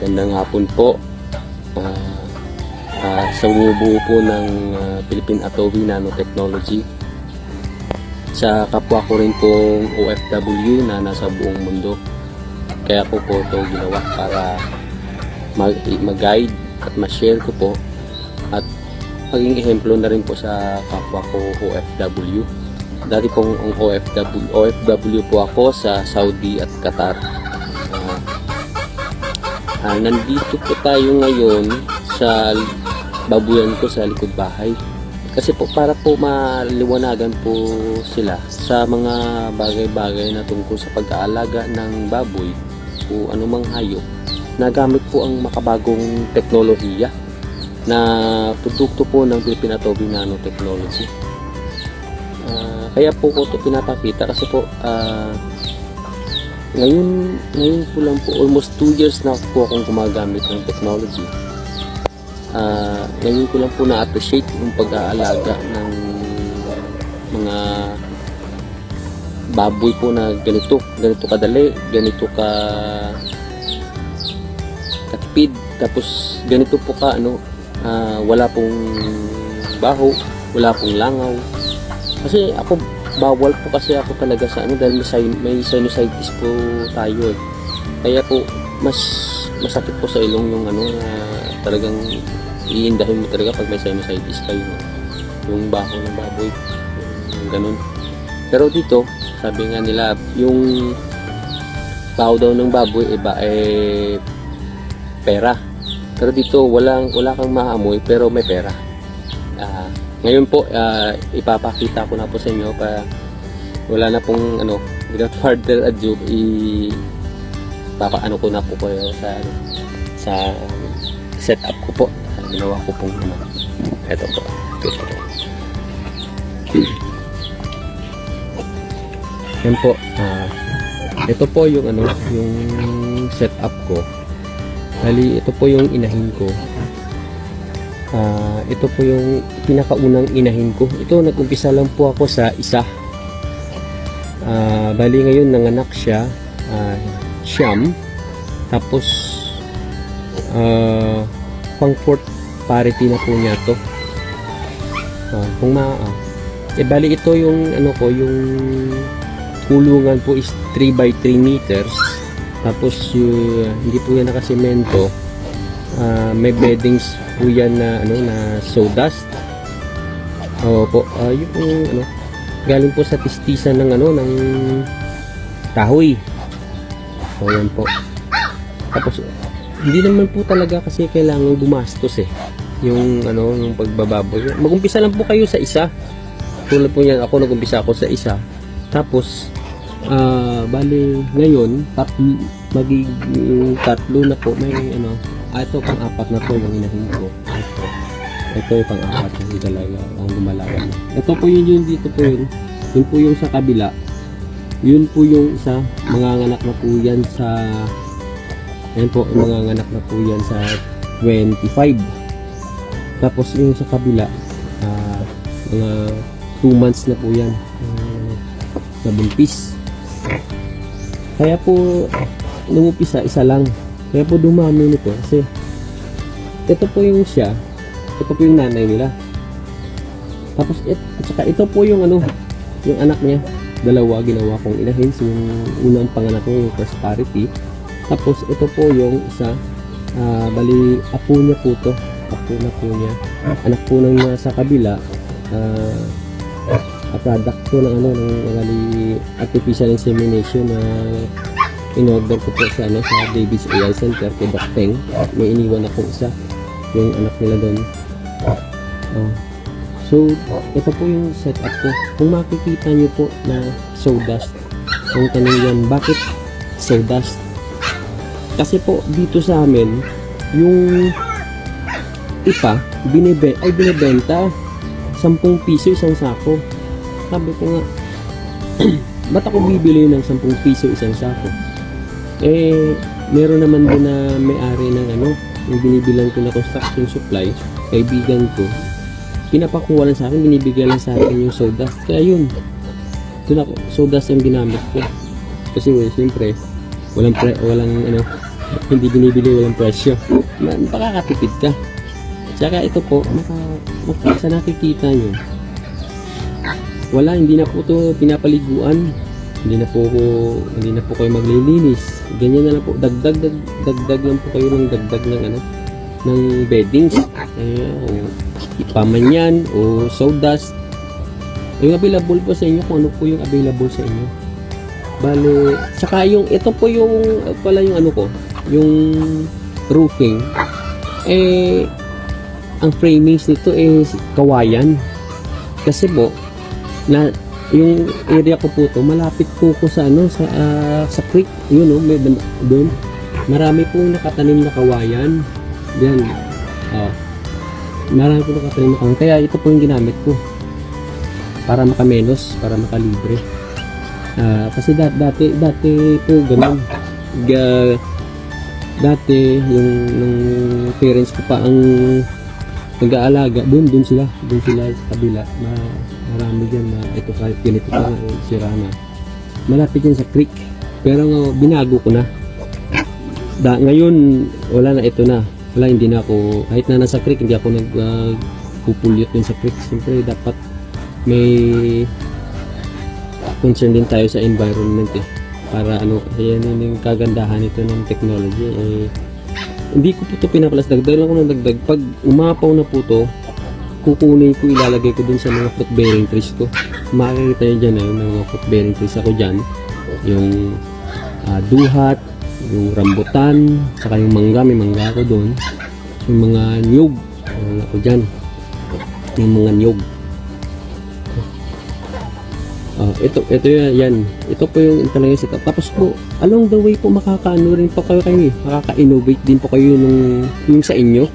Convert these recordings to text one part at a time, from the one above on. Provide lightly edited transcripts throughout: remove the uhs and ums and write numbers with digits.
Magandang hapon po. Sa bumubuo po ng Philippine Atoll Nanotechnology. Sa kapwa ko rin pong OFW na nasa buong mundo. Kaya ko po ito ginawa para mag-guide at ma-share ko po at maging ehemplo na rin po sa kapwa ko OFW. Dati pong OFW po ako sa Saudi at Qatar. Nandito po tayo ngayon sa babuyan ko sa likod bahay. Kasi po para po maliwanagan po sila sa mga bagay-bagay na tungkol sa pag-aalaga ng baboy o anumang hayop. Nagamit po ang makabagong teknolohiya na produkto po ng Philippine Atoll Nanotechnology. Kaya po ko ito pinapakita kasi po ngayon po lang po, almost 2 years na po akong gumagamit ng technology. Ngayon ko lang po na-appreciate yung pag-aalaga ng mga baboy po na ganito kadali, ganito katipid, tapos ganito po wala pong baho, wala pong langaw. Kasi ako, bawal po kasi ako talaga sa dahil may sinusitis po tayo eh. Kaya po mas masakit po sa ilong yung talagang iindahin mo talaga pag may sinusitis kayo, yung baho ng baboy, yung ganun. Pero dito sabi nga nila yung baho daw ng baboy pera, pero dito wala kang maamoy pero may pera. Ngayon po, ipapakita ko na po sa inyo pa wala na pong without further ado, ipapaano ko na po kayo sa setup ko po. Ginawa ko pong ito po. Yan po. Ito po yung yung setup ko. Bali, ito po yung inahin ko. Ito po yung pinakaunang inahin ko. Ito, nag-umpisa lang po ako sa isa. Bali ngayon nanganak siya, siyam. Tapos pang fourth parity na po niya to. Bali ito yung yung kulungan po is 3 by 3 meters. Tapos hindi po yan nakasemento. May beddings po yan na na sawdust. Opo, yung galing po sa tistisan ng ng kahoy. So yan po. Tapos hindi naman po talaga kasi kailangan gumastos yung yung pagbababoy. Mag-umpisa lang po kayo sa isa. Tulad po yan, ako nag-umpisa ako sa isa. Tapos bali ngayon magiging tatlo na po. May ito pang-apat na po yung inahin ko. Ito yung pang-apat na talaga ang gumalawan. Ito po yun dito po yun. Yun po yung sa kabila. Yun po yung isa. Manganganak na po yan sa yan po, manganganak na po yan sa 25. Tapos yung sa kabila mga 2 months na po yan sa buntis. Kaya po nung umpisa isa lang. Kaya po dumami nito kasi ito po yung siya, ito po yung nanay nila. Tapos at saka ito po yung yung anak niya. Dalawa ginawa kong inahin. So, yung unang panganak niya, yung first parity. Tapos ito po yung isa, bali apo niya po to. Apo na po niya. Anak po nang nasa kabila, product po ng bali artificial insemination na in-order ko po sa David's AI Center kay Doc Teng. May iniwan akong isa, yung anak nila doon. So ito po yung setup ko. Kung makikita nyo po na sawdust, kung tanong yan, bakit sawdust? Kasi po dito sa amin yung ipa binibenta 10 piso isang sako. Sabi ko nga ba't ako bibili ng 10 piso isang sako? Meron naman din na may-ari ng yung binibilang ko na construction supply, kaibigan ko, pinapakuha lang sa akin, binibigyan lang sa akin yung sawdust. Kaya yun, sawdust yung ginamit ko. Kasi siyempre, walang Hindi binibili walang presyo. Makakatipid ka. Tsaka ito po, sa nakikita nyo, wala, hindi na po ito pinapaliguan. Hindi na po kayo maglilinis. Ganyan na lang po, dagdag lang po kayo ng dagdag ng ng beddings. O ipaman yan, o sawdust. Yung available po sa inyo, kung ano po yung available sa inyo. Bale, saka yung, ito po yung, pala yung yung roofing. Ang framings nito kawayan. Kasi po, yung area ko po to, malapit po ko sa sa creek. Yun may doon. Marami pong nakatanim na kawayan. Diyan. Marami pong nakatanim na kawayan. Kaya ito po yung ginamit ko. Para makamenos, para makalibre. Kasi dati po ganun. Dati yung parents ko pa ang nag-aalaga, doon sila sa kabila. Marami dyan na ito kahit ganito pa sira na. Malapit yan sa creek. Pero binago ko na. Ngayon wala na, ito na. Wala, hindi na ako, kahit na nasa creek, hindi ako nagpupulyot din sa creek. Siyempre dapat may concern din tayo sa environment para yan yung kagandahan nito ng technology. Hindi ko po ito pinapalas, dagdag lang ko ng dagdag. Pag umapaw na po ito, kukunin ko, ilalagay ko dun sa mga fruit bearing trees ko. Makikita nyo dyan yung mga fruit bearing trees ako dyan. Yung duhat, yung rambutan, saka yung mangga, may mangga ako dun. Yung mga nyug, ako dyan. Yung mga nyug. Ito yan. Ito po yung talagang setup. Tapos po, along the way po makakaano rin po kayo makaka-innovate din po kayo yung sa inyo.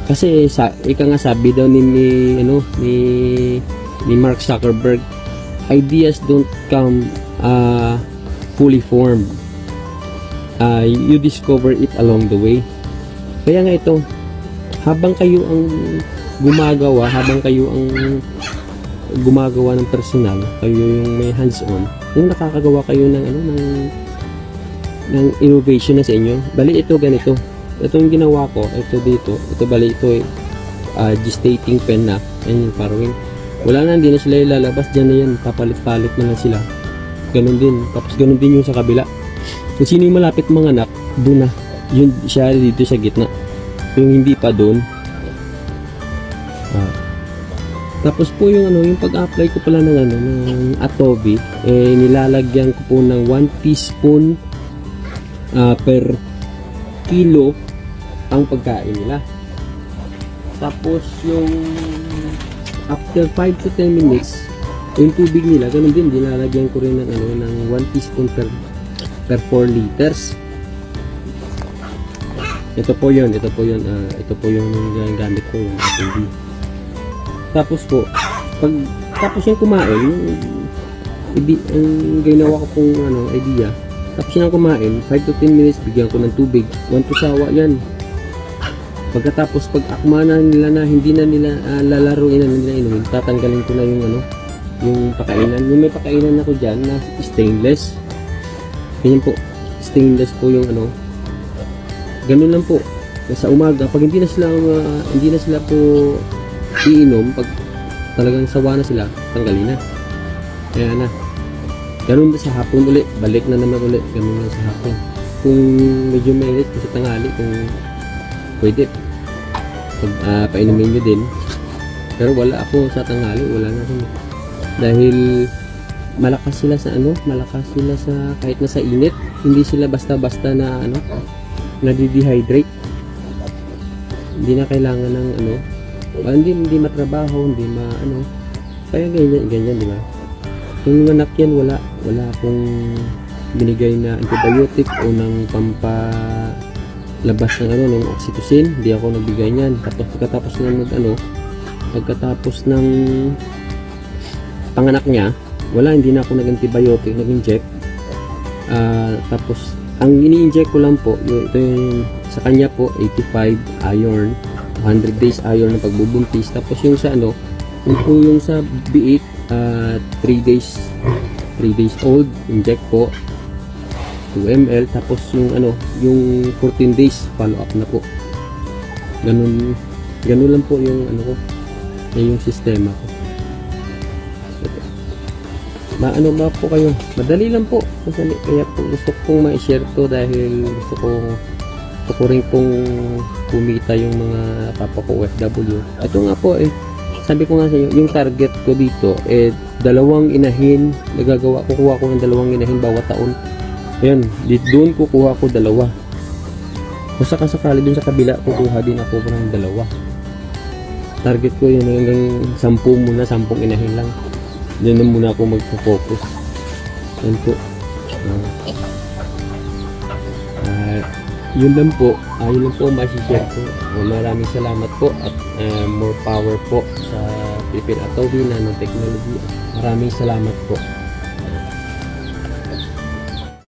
Kasi ika nga sabi daw ni Mark Zuckerberg, ideas don't come fully formed. You discover it along the way. Kaya nga ito, habang kayo ang gumagawa ng personal, kayo yung may hands-on, yung nakakagawa kayo ng innovation na sa inyo. Bali ito ganito. Ito yung ginawa ko, ito dito. Ito bali ito gestating pen na. Ayan yung farrowing. Wala na, hindi na sila ilalabas. Diyan na yan, papalit-palit na lang sila. Ganun din. Tapos ganun din yung sa kabila. Kung sino yung malapit mga anak, doon na. Yun siya dito sa gitna. Yung hindi pa doon. Tapos po yung pag-apply ko pala ng Atobi, nilalagyan ko po ng 1 teaspoon per kilo ang pagkain nila. Tapos yung after 5 to 10 minutes, yung tubig nila, ganun din, nilalagyan ko rin ng 1 teaspoon per 4 liters. Ito po yun, ito po yung gamit ko, yung Atobi. Tapos po, tapos yung kumain, ang ginawa ko pong idea, tapos yung kumain, 5 to 10 minutes, bigyan ko ng tubig, 1 to sawa yan. Pagkatapos, pag akma na nila na hindi na nila lalaruin na nila inumin, tatanggalin ko na yung pakainan. Yung may pakainan ako dyan na stainless. Ganyan po, stainless po yung ganun lang po. Sa umaga, pag hindi na sila po iinom, pag talagang sawa na sila, tanggalin na. Kaya na. Ganun na sa hapon ulit. Balik na naman ulit. Ganun na sa hapon. Kung medyo mainit, sa tanghali, kung pwede, painumin nyo din. Pero wala ako sa tanghali. Wala na rin. Dahil malakas sila sa kahit na sa init. Hindi sila basta-basta na nadi-dehydrate. Hindi na kailangan ng hindi matrabaho, hindi kaya ganyan, di ba? Yung anak yan, wala akong binigay na antibiotic o ng pampalabas ng oxytocin. Hindi ako nagbigay niyan. Tapos pagkatapos ng panganak niya, hindi na ako nag-antibiotic, nag-inject. Tapos ang ini-inject ko lang po, ito yung sa kanya po 85 iron, 100 days iron ng pagbubuntis. Tapos yung sa yung sa B8 3 days old, inject po 2 ml, tapos yung yung 14 days follow up na po. Ganun lang po yung ko, yung sistema ko. Ba po kayo, madali lang po. Kaya po gusto kong ma-share to dahil gusto ko rin pong kumita yung mga kapwa ko OFW. Ito nga po sabi ko nga sa inyo, yung target ko dito 2 inahin kukuha ko ng 2 inahin bawat taon. Ayan, doon kukuha ko 2. Kung sakasakali dun sa kabila kukuha din ako ng 2. Target ko yun hanggang 10 muna, 10 inahin lang. Doon na muna ako magpo-focus. Yan po. Yun lang po ang masishare ko. Maraming salamat po at more power po sa Philippine Atoll Nanotechnology. Maraming salamat po.